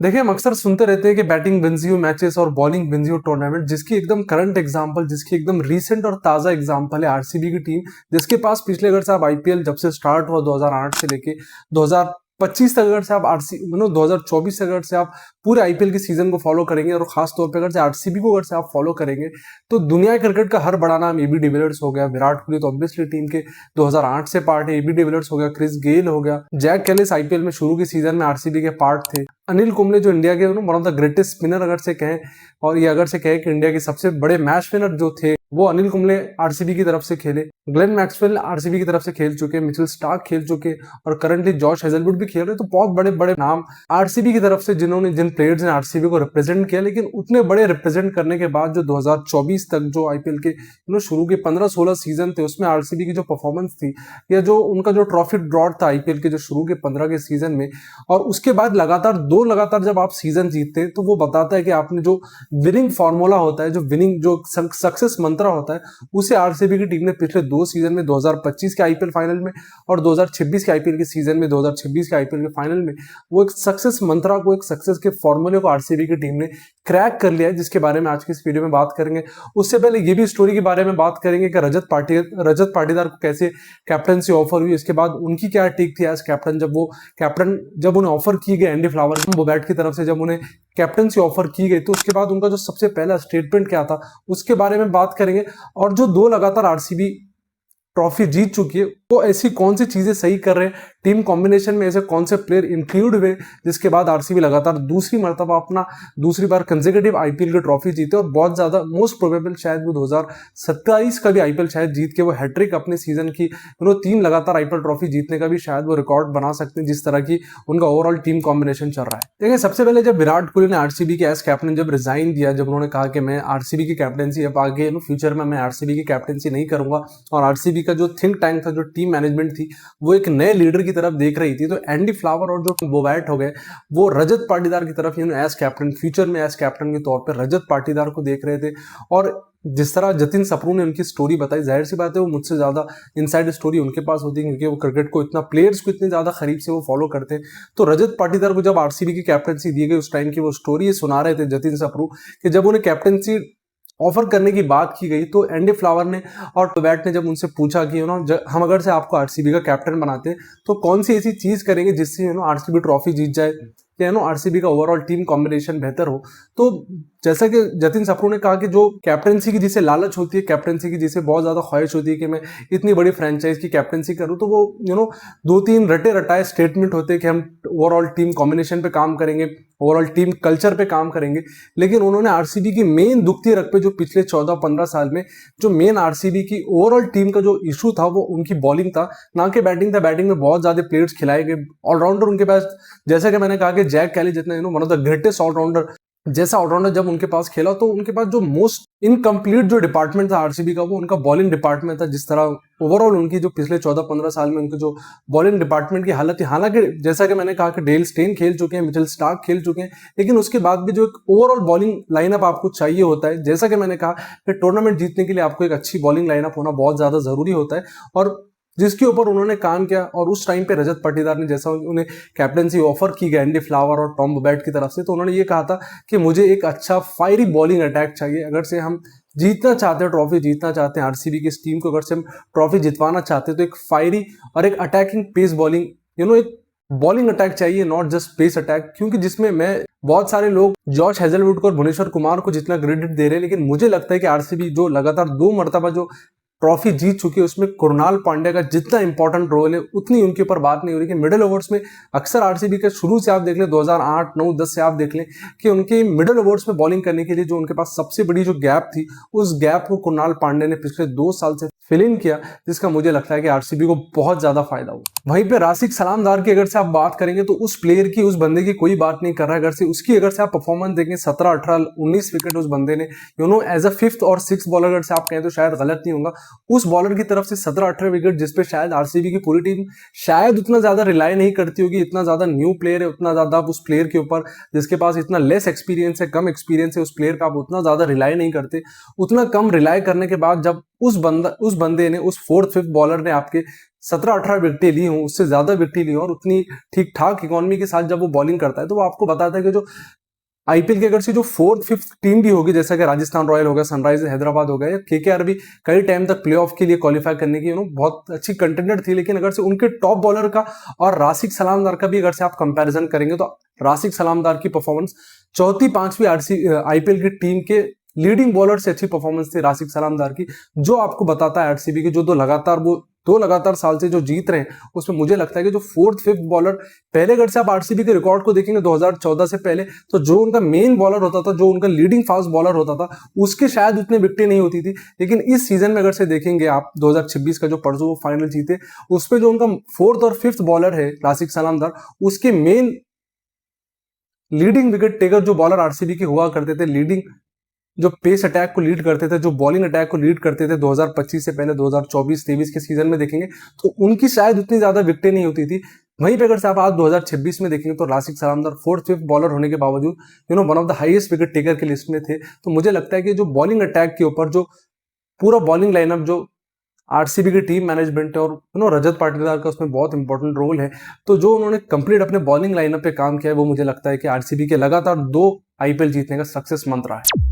देखिए, हम अक्सर सुनते रहते हैं कि बैटिंग विंस यू मैचेस और बॉलिंग विंस यू टूर्नामेंट, जिसकी एकदम करंट एग्जांपल, जिसकी एकदम रीसेंट और ताजा एग्जांपल है आरसीबी की टीम, जिसके पास पिछले अगर से आप आईपीएल जब से स्टार्ट हुआ 2008 से लेके 2025 तक, अगर से आप आरसी 2024 तक अगर से आप पूरे आईपीएल के सीजन को फॉलो करेंगे और खास तौर पे अगर से आरसीबी को अगर से आप फॉलो करेंगे, तो दुनिया क्रिकेट का हर बड़ा नाम एबी डिविलियर्स हो गया। विराट कोहली तो ऑब्वियसली टीम के 2008 से पार्ट है, एबी डिविलियर्स हो गया, क्रिस गेल हो गया, जैक कैलिस आईपीएल में शुरू के सीजन में आरसीबी के पार्ट थे, अनिल कुंबले जो इंडिया के one of the greatest spinner अगर से कहें, और ये अगर से कहें कि इंडिया के सबसे बड़े मैच विनर जो थे वो अनिल कुंबले आरसीबी की तरफ से खेले। ग्लेन मैक्सवेल आरसीबी की तरफ से खेल चुके, मिचेल स्टार्क खेल चुके और करंटली जॉश हेजलवुड भी खेल रहे। तो बहुत बड़े बड़े नाम आरसीबी की तरफ से जिन्होंने, जिन प्लेयर्स ने आरसीबी को रिप्रेजेंट किया। लेकिन उतने बड़े रिप्रेजेंट करने के बाद जो 2024 तक जो आईपीएल के शुरू के 15-16 सीजन थे, उसमें आरसीबी की जो परफॉर्मेंस थी या जो उनका जो ट्रॉफी ड्रॉट था आईपीएल के जो शुरू के 15 के सीजन में, और उसके बाद लगातार जब आप सीजन जीतते हैं, तो वो बताता है कि आपने जो विनिंग फॉर्मूला होता है, जो विनिंग जो सक्सेस मंत्र होता है, उसे आरसीबी की टीम ने पिछले 2 सीजन में, 2025 के आईपीएल फाइनल में और 2026 के आईपीएल के सीजन में, 2026 के आईपीएल के फाइनल में, वो एक सक्सेस मंत्रा को, एक सक्सेस के फॉर्मूले को आरसीबी की टीम ने क्रैक कर लिया है, जिसके बारे में आज की इस वीडियो में बात करेंगे। उससे पहले ये भी स्टोरी के बारे में बात करेंगे कि रजत पाटीदार को कैसे कैप्टनसी ऑफर हुई, इसके बाद उनकी क्या टेक थी एज कैप्टन, जब उन्हें ऑफर की गई एंडी फ्लावर बोबैट की तरफ से, जब उन्हें कैप्टनसी ऑफर की गई, तो उसके बाद उनका जो सबसे पहला स्टेटमेंट क्या था उसके बारे में बात करेंगे। और जो 2 लगातार आरसीबी ट्रॉफी जीत चुकी है, तो ऐसी कौन सी चीजें सही कर रहे हैं, टीम कॉम्बिनेशन में ऐसे कौन से प्लेयर इंक्लूड हुए जिसके बाद आरसीबी लगातार दूसरी बार कंसेक्यूटिव आईपीएल की ट्रॉफी जीते। और बहुत ज्यादा मोस्ट प्रोबेबल शायद वो 2027 का भी आईपीएल शायद जीत के वो हैट्रिक अपने सीजन की 3 लगातार आईपीएल ट्रॉफी जीतने का भी शायद वो रिकॉर्ड बना सकते हैं, जिस तरह की उनका ओवरऑल टीम कॉम्बिनेशन चल रहा है। देखिए, सबसे पहले जब विराट कोहली ने आरसीबी के एज कैप्टन जब रिजाइन दिया, जब उन्होंने कहा कि मैं आरसीबी की कैप्टनसी अब आगे फ्यूचर में मैं आरसीबी की कैप्टनसी नहीं करूंगा, और आरसीबी का जो थिंक टैंक था, जो टीम मैनेजमेंट थी, वो एक नए लीडर की तरफ देख रही थी, तो एंडी फ्लावर और जो बोबैट हो गए, वो रजत पाटीदार की तरफ एज कैप्टन, फ्यूचर में एज कैप्टन के तौर पर रजत पाटीदार को देख रहे थे। और जिस तरह जतिन सप्रू ने उनकी स्टोरी बताई, जाहिर सी बात है वो मुझसे ज्यादा इनसाइड स्टोरी उनके पास होती है, क्योंकि वो क्रिकेट को इतना, प्लेयर्स को इतने ज्यादा करीब से वो फॉलो करते हैं। तो रजत पाटीदार को जब आरसीबी की कैप्टनसी दी गई, उस टाइम की वो स्टोरी सुना रहे थे जतिन सप्रू कि जब उन्हें कैप्टनसी ऑफर करने की बात की गई, तो एंडी फ्लावर ने और बोबैट ने जब उनसे पूछा कि हम अगर से आपको आरसीबी का कैप्टन बनाते हैं, तो कौन सी ऐसी चीज करेंगे जिससे आरसीबी ट्रॉफी जीत जाए, या आरसीबी का ओवरऑल टीम कॉम्बिनेशन बेहतर हो। तो जैसा कि जतिन सप्रू ने कहा कि जो कैप्टनसी की जिसे लालच होती है, कैप्टनसी की जिसे बहुत ज्यादा ख्वाहिश होती है कि मैं इतनी बड़ी फ्रेंचाइज की कैप्टनसी करूं, तो वो 2-3 रटे रटाए स्टेटमेंट होते हैं कि हम ओवरऑल टीम कॉम्बिनेशन पे काम करेंगे, ओवरऑल टीम कल्चर पे काम करेंगे। लेकिन उन्होंने आरसीबी की मेन दुखती रख पे, जो पिछले 14-15 साल में जो मेन आरसीबी की ओवरऑल टीम का जो इशू था, वो उनकी बॉलिंग था, ना कि बैटिंग था। बैटिंग में बहुत ज्यादा प्लेयर्स खिलाए गए, ऑलराउंडर उनके पास, जैसा कि मैंने कहा कि जैक कैली जितना one of the greatest allrounder, जैसा ऑलराउंडर जब उनके पास खेला, तो उनके पास जो मोस्ट इनकम्प्लीट जो डिपार्टमेंट था आरसीबी का, वो उनका बॉलिंग डिपार्टमेंट था। जिस तरह ओवरऑल उनकी जो पिछले 14-15 साल में उनकी जो बॉलिंग डिपार्टमेंट की हालत थी, हालांकि जैसा कि मैंने कहा कि डेल स्टेन खेल चुके हैं, मिचेल स्टार्क खेल चुके हैं, लेकिन उसके बाद भी जो एक ओवरऑल बॉलिंग लाइनअप आपको चाहिए होता है, जैसा कि मैंने कहा कि टूर्नामेंट जीतने के लिए आपको एक अच्छी बॉलिंग लाइनअप होना बहुत ज्यादा जरूरी होता है, और जिसके ऊपर उन्होंने काम किया। और उस टाइम पे रजत पाटीदार ने, जैसा उन्हें कैप्टनसी ऑफर की गई एंडी फ्लावर और टॉम बोबैट की तरफ से, तो उन्होंने ये कहा था कि मुझे एक अच्छा फायरी बॉलिंग अटैक चाहिए, अगर से हम जीतना चाहते हैं, ट्रॉफी जीतना चाहते हैं आरसीबी की इस टीम को, अगर से हम ट्रॉफी जितवाना चाहते हैं, तो एक फायरी और एक अटैकिंग पेस बॉलिंग, एक बॉलिंग अटैक चाहिए, नॉट जस्ट पेस अटैक। क्योंकि जिसमें मैं, बहुत सारे लोग जॉश हेजलवुड को और भुवनेश्वर कुमार को जितना क्रेडिट दे रहे हैं, लेकिन मुझे लगता है कि आरसीबी जो लगातार 2 मरतबा जो ट्रॉफी जीत चुकी है, उसमें कुणाल पांड्या का जितना इंपॉर्टेंट रोल है, उतनी उनके ऊपर बात नहीं हो रही। कि मिडिल ओवर्स में अक्सर आरसीबी के शुरू से आप देख लें, 2008, 9, 10 से आप देख लें कि उनके मिडिल ओवर्स में बॉलिंग करने के लिए जो उनके पास सबसे बड़ी जो गैप थी, उस गैप को कुणाल पांड्या ने पिछले 2 साल से फिल इन किया, जिसका मुझे लगता है कि आरसीबी को बहुत ज्यादा फायदा हुआ। वहीं पे राशिक सलामदार की अगर से आप बात करेंगे, तो उस प्लेयर की, उस बंदे की कोई बात नहीं कर रहा है। अगर से उसकी अगर से आप परफॉर्मेंस देखें, 17, 18, 19 विकेट उस बंदे ने एज अ 5th और 6th बॉलर अगर से आप कहें तो शायद गलत नहीं होगा, उस बॉलर की तरफ से 17-18 विकेट, जिसपे शायद आरसीबी की पूरी टीम शायद उतना ज्यादा रिलाई नहीं करती होगी। इतना ज्यादा न्यू प्लेयर है, उतना ज्यादा उस प्लेयर के ऊपर, जिसके पास इतना लेस एक्सपीरियंस है, कम एक्सपीरियंस है, उस प्लेयर का आप उतना ज्यादा रिलाई नहीं करते। उतना कम रिलाई करने के बाद जब उस बंदे ने, उस 4th, 5th बॉलर ने आपके 17-18 विकेटें ली हों, उससे ज्यादा विकेटें ली हों और उतनी ठीक ठाक इकोनॉमी के साथ जब वो बॉलिंग करता है तो वो आपको बताता है कि जो आईपीएल की अगर से जो 4th-5th टीम भी होगी, जैसा कि राजस्थान रॉयल हो गया, सनराइजर्स हैदराबाद हो गया या केकेआर भी कई टाइम तक प्लेऑफ के लिए क्वालिफाई करने की बहुत अच्छी कंटेंडर थी, लेकिन अगर से उनके टॉप बॉलर का और राशिद सलामदार का भी अगर से आप कंपैरिजन करेंगे तो राशिद सलामदार की परफॉर्मेंस चौथी पांचवी आईपीएल की टीम के लीडिंग बॉलर से अच्छी परफॉर्मेंस थी राशिद सलामदार की, जो आपको बताता है आरसीबी के जो दो लगातार साल से जो जीत रहे हैं उसमें मुझे लगता है कि जो 4th-5th बॉलर, पहले अगर से आप आरसीबी के रिकॉर्ड को देखेंगे 2014 से पहले, तो जो उनका मेन बॉलर होता था, जो उनका लीडिंग फास्ट बॉलर होता था, उसके शायद उतने विकेटें नहीं होती थी। लेकिन इस सीजन में अगर से देखेंगे आप 2026 का जो परसों वो फाइनल जीते, उस पर जो उनका 4th और 5th बॉलर है राशिद सलामदार, उसके मेन लीडिंग विकेट टेकर जो बॉलर आरसीबी के हुआ करते थे, लीडिंग जो पेस अटैक को लीड करते थे, जो बॉलिंग अटैक को लीड करते थे 2025 से पहले 2024-23 के सीजन में देखेंगे तो उनकी शायद उतनी ज्यादा विकेटें नहीं होती थी। वहीं पे अगर से आप आज 2026 में देखेंगे तो राशिद सलामदार 4th-5th बॉलर होने के बावजूद one of the highest wicket taker की लिस्ट में थे। तो मुझे लगता है कि जो बॉलिंग अटैक के ऊपर जो पूरा बॉलिंग लाइनअप जो आरसीबी की टीम मैनेजमेंट है और रजत पाटीदार का उसमें बहुत इंपॉर्टेंट रोल है, तो जो उन्होंने कंप्लीट अपने बॉलिंग लाइनअप पे काम किया है वो मुझे लगता है कि आरसीबी के लगातार 2 आईपीएल जीतने का सक्सेस मंत्र है।